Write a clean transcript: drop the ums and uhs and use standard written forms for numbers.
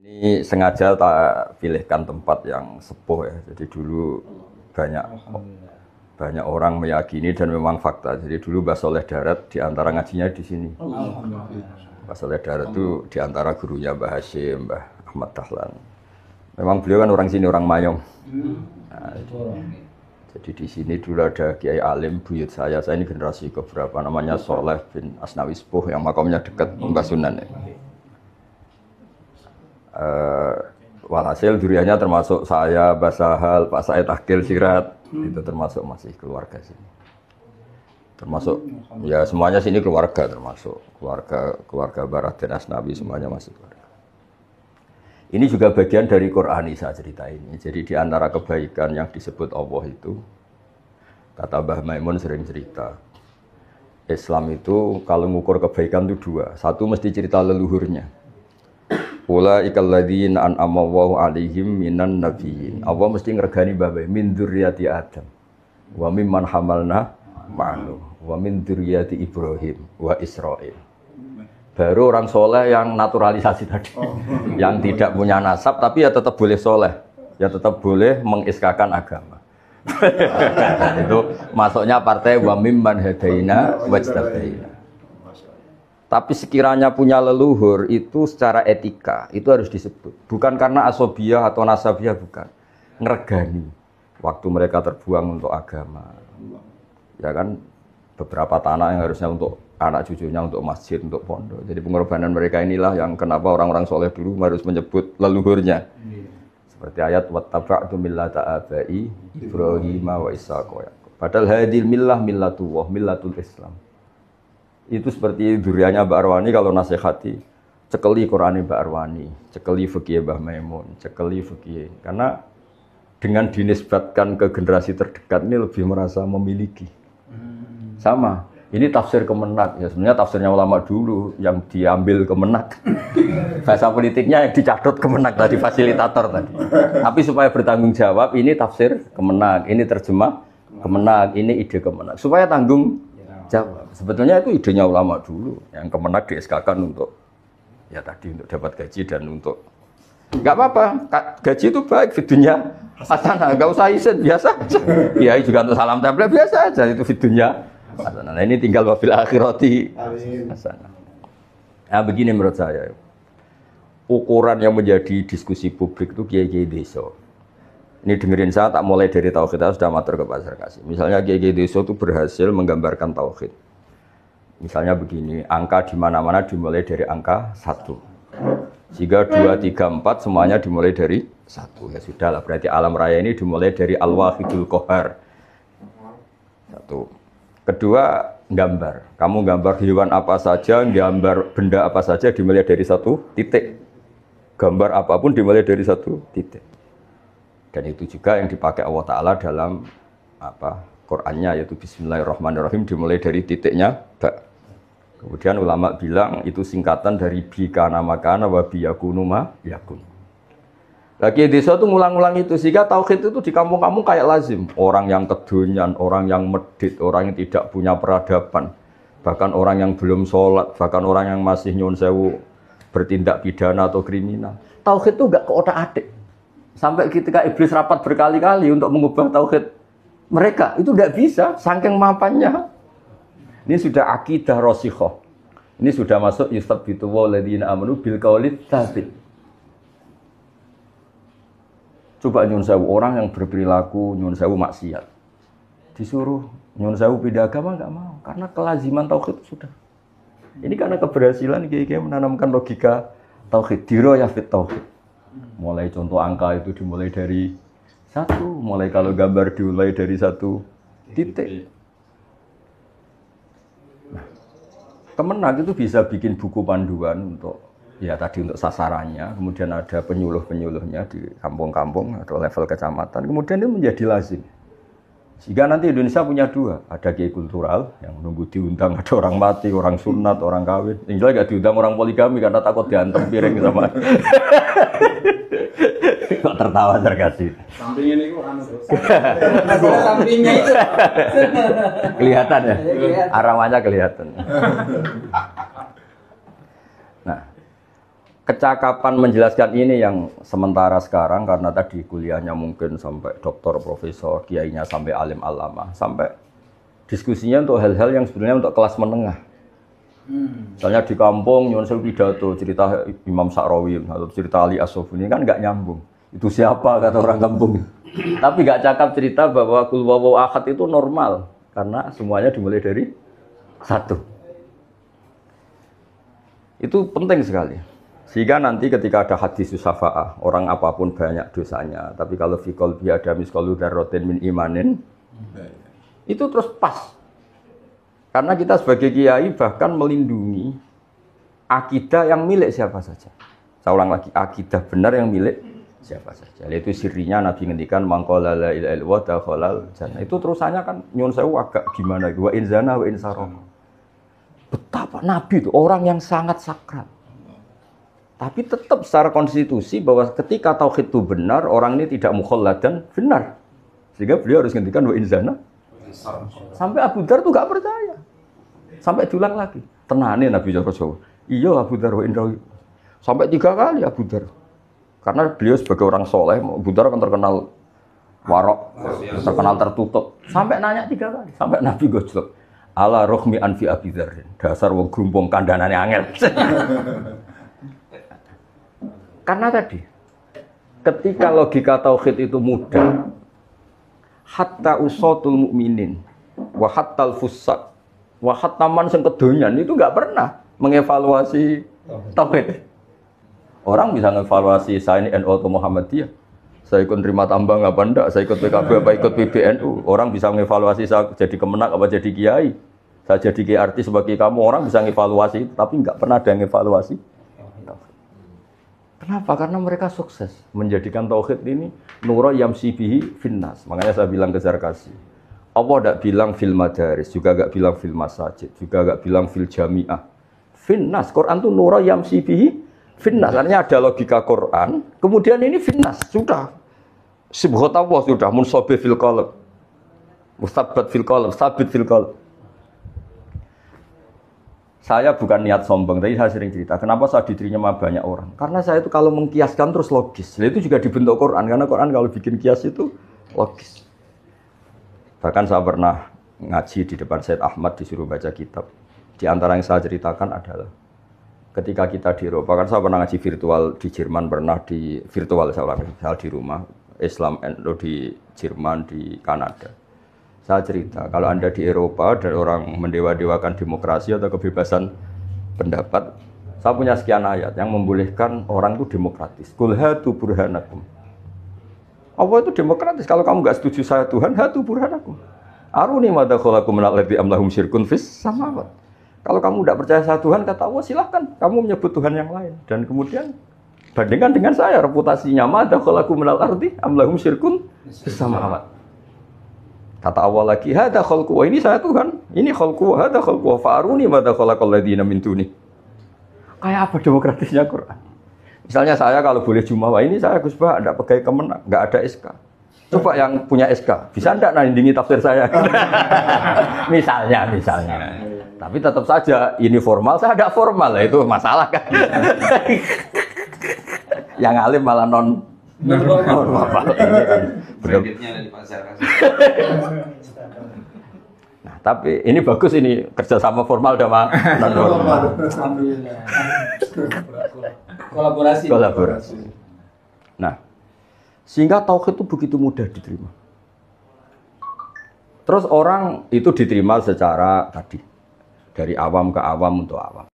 Ini sengaja tak pilihkan tempat yang sepuh ya. Jadi dulu banyak banyak orang meyakini dan memang fakta. Jadi dulu Mbah Soleh Darat di antara ngajinya di sini. Mbah Soleh Darat itu di antara gurunya Mbah Hasyim, Mbah Ahmad Dahlan. Memang beliau kan orang sini, orang Mayong. Nah, jadi di sini dulu ada Kiai Alim buyut saya ini generasi keberapa namanya Soleh bin Asnawi Sepuh yang makamnya dekat Mbah Sunan ya. Walhasil duriannya termasuk saya, Mbah Sahal, Pak Said Akil Sirat itu termasuk masih keluarga sini. Termasuk ya semuanya sini keluarga, termasuk keluarga Barat dan Asnawi semuanya masih keluarga. Ini juga bagian dari Qur'ani saya cerita ini. Jadi di antara kebaikan yang disebut Allah itu kata Mbah Maimun sering cerita. Islam itu kalau mengukur kebaikan itu dua. Satu mesti cerita leluhurnya. Ulaikal ladzina an'ama Allahu 'alaihim minan nabiyyin. Allah mesti ngregani mbah min dzurriyyati Adam. Wa mimman hamalna ma'nu wa min dzurriyyati Ibrahim wa Israil. Baru orang soleh yang naturalisasi tadi. Yang tidak punya nasab tapi ya tetap boleh soleh. Ya tetap boleh mengiskakan agama. Itu masuknya partai wa mimman hadaina wajtabaina. Tapi sekiranya punya leluhur itu secara etika itu harus disebut. Bukan karena asobiyah atau nasabiyah, bukan. Ngergani waktu mereka terbuang untuk agama. Ya kan beberapa tanah yang harusnya untuk anak cucunya, untuk masjid, untuk pondok. Jadi pengorbanan mereka inilah yang kenapa orang-orang soleh dulu harus menyebut leluhurnya. Seperti ayat wattaba'tu millata abai Ibrahim wa Ishaq. Padahal hadil millah millatullah, millatul Islam. Itu seperti duriannya Mbak Arwani kalau nasihati, cekeli Qur'ani Mbak Arwani, cekeli fikih Mbah Maimun, cekeli fikih. Karena dengan dinisbatkan ke generasi terdekat ini lebih merasa memiliki. Sama, ini tafsir Kemenak. Ya sebenarnya tafsirnya ulama dulu yang diambil Kemenak. Bahasa politiknya yang dicadot Kemenak tadi, fasilitator tadi. Tapi supaya bertanggung jawab, ini tafsir Kemenak, ini terjemah Kemenak, ini ide Kemenak. Supaya tanggung jawab. Sebetulnya itu idenya ulama dulu yang Kemenak di-SK-kan untuk ya tadi untuk dapat gaji dan untuk enggak apa-apa, gaji itu baik fidunya hasanah, enggak usah isin, biasa aja. Ya juga untuk salam tempel biasa aja itu fidunya hasanah. Nah ini tinggal wabil akhirati hasanah. Nah begini menurut saya, ukuran yang menjadi diskusi publik itu kiai-kiai desa. Ini dengerin saya tak mulai dari tauhid, saya sudah matur ke Pak Sarkasi. Misalnya kiai-kiai desa itu berhasil menggambarkan tauhid. Misalnya begini, angka di mana-mana dimulai dari angka 1. Jika 2, 3, 4 semuanya dimulai dari 1. Ya sudahlah, berarti alam raya ini dimulai dari Al-Wahidul Qahar. 1. Kedua, gambar. Kamu gambar hewan apa saja, gambar benda apa saja dimulai dari 1 titik. Gambar apapun dimulai dari 1 titik. Dan itu juga yang dipakai Allah Ta'ala dalam Qur'annya, yaitu Bismillahirrahmanirrahim dimulai dari titiknya ba. Kemudian ulama bilang itu singkatan dari bikana makana wa biyakunu ma yakun. Lagi desa itu ngulang-ulang itu sehingga tauhid itu di kampung-kampung kayak lazim. Orang yang kedonyan, orang yang medit, orang yang tidak punya peradaban, bahkan orang yang belum sholat, bahkan orang yang masih nyun sewu bertindak pidana atau kriminal. Tauhid itu enggak keotak-atik. Sampai ketika iblis rapat berkali-kali untuk mengubah tauhid mereka, itu tidak bisa, saking mapannya. Ini sudah akidah rasikhah. Ini sudah masuk yustabbitu walladzina amanu bil qauli tsabit. Coba nyun sewu orang yang berperilaku nyun sewu maksiat. Disuruh nyun sewu pindah agama enggak mau, karena kelaziman tauhid sudah. Ini karena keberhasilan kiai-kiai menanamkan logika tauhid, dirayah fit tauhid. Mulai contoh angka itu dimulai dari 1, mulai kalau gambar dimulai dari 1 titik. Nah, Kemenak itu bisa bikin buku panduan untuk ya tadi untuk sasarannya, kemudian ada penyuluh-penyuluhnya di kampung-kampung atau level kecamatan, kemudian itu menjadi lazim. Jika nanti Indonesia punya 2, ada kiai kultural yang nunggu diundang, ada orang mati, orang sunat, orang kawin. Yang jelas gak diundang orang poligami karena takut diantem piring sama. Kok tertawa Sarkasi? Sampingnya ini kok anu terus. Sampingnya itu. Kelihatan ya? Aramanya kelihatan. Nah, kecakapan menjelaskan ini yang sementara sekarang karena tadi kuliahnya mungkin sampai doktor, profesor, kiainya sampai alim alama, sampai diskusinya untuk hal-hal yang sebenarnya untuk kelas menengah. Misalnya di kampung nyuwun sewu pidato cerita Imam Sa'rawi atau cerita Ali As-Sofuni kan nggak nyambung. Itu siapa kata orang kampung. Tapi nggak cakap cerita bahwa Qul huwallahu ahad itu normal karena semuanya dimulai dari satu. Itu penting sekali. Sehingga nanti ketika ada hadis syafa'ah, orang apapun banyak dosanya, tapi kalau fi qalbi ada misqalu dzarratin min imanin, itu terus pas. Karena kita sebagai kiai bahkan melindungi akidah yang milik siapa saja. Saya ulang lagi, akidah benar yang milik siapa saja. Yaitu sirinya Nabi ngendikan mangqala la ilaha illallah dakhalal jannah. Itu terusannya kan nyuwun sewu agak gimana gitu. Wa in zana wa in sarqa. Betapa Nabi itu orang yang sangat sakral. Tapi tetap secara konstitusi bahwa ketika tauhid itu benar, orang ini tidak mukhallad dan benar. Sehingga beliau harus ngendikan wa in zana. Sampai Abu Dzar tuh gak percaya. Sampai diulang lagi. Tenane Nabi Jawa. Iya Abu Dzar wa inrawi. Sampai 3 kali Abu Dzar. Karena beliau sebagai orang soleh, Abu Dzar kan terkenal warok, terkenal tertutup. Sampai nanya 3 kali. Sampai Nabi gojlok. Ala rohmi anfi Abi Dzar. Dasar wong grumpung kandhanane angel. Karena tadi ketika logika tauhid itu mudah, hatta usatul mukminin wa hattal fusaq wa hatta man sing kedonyan itu enggak pernah mengevaluasi tauhid. Orang bisa mengevaluasi saya ini NU atau Muhammadiyah. Saya ikut terima tambang apa enggak, saya ikut PKB apa ikut PBNU. Orang bisa mengevaluasi saya jadi kemenak apa jadi kiai. Saya jadi kiai artis sebagai kamu, orang bisa mengevaluasi, tapi enggak pernah ada yang evaluasi. Kenapa? Karena mereka sukses menjadikan tauhid ini nura yamsi bihi finnas. Makanya saya bilang ke Zarkasi, Allah tidak bilang fil madaris, juga enggak bilang fil masajid, juga enggak bilang fil jami'ah. Finnas, Quran itu nura yamsi bihi finnas. Artinya ada logika Quran, kemudian ini finnas, sudah. Sibghat Allah sudah munsabi fil qalb. Musabbat fil qalb, sabit fil qalb. Saya bukan niat sombong, tapi saya sering cerita. Kenapa saya diterima banyak orang? Karena saya itu kalau mengkiaskan terus logis. Itu juga dibentuk Quran. Karena Quran kalau bikin kias itu logis. Bahkan saya pernah ngaji di depan Said Ahmad disuruh baca kitab. Di antara yang saya ceritakan adalah ketika kita di Eropa, kan saya pernah ngaji virtual di Jerman, pernah di virtual saya di rumah. Islam NU di Jerman, di Kanada. Saya cerita, kalau Anda di Eropa dan orang mendewa-dewakan demokrasi atau kebebasan pendapat, saya punya sekian ayat yang membolehkan orang itu demokratis. Qul hatu burhanakum. Allah itu demokratis. Kalau kamu nggak setuju saya Tuhan, hatu burhanakum. Aruni madza khalaqakum min alladzi amlahum syirkun fis samawat. Kalau kamu tidak percaya saya Tuhan, kata Allah, silahkan kamu menyebut Tuhan yang lain. Dan kemudian bandingkan dengan saya, reputasinya madza khalaqakum min al-ardi amlahum syirkun fis samawat. Kata Allah lagi, hada khalqu wa, ini saya Tuhan, ini khalqu wa, hada khalqu wa, fa'aruni madza khalaqal ladzina min duni. Kayak apa demokratisnya Quran? Misalnya saya kalau boleh jumawa, ini saya Gus Bah ada pegawai Kemenak, enggak ada SK. Coba yang punya SK, bisa enggak nandingi tafsir saya? misalnya. Tapi tetap saja ini formal, saya ada formal, itu masalah kan. Yang alim malah non normal. Kreditnya dari Pak Zarkasi. Nah, tapi ini bagus ini kerjasama formal sama non formal. Alhamdulillah. Kolaborasi. Nah, sehingga tauhid itu begitu mudah diterima. Terus orang itu diterima secara tadi dari awam ke awam untuk awam.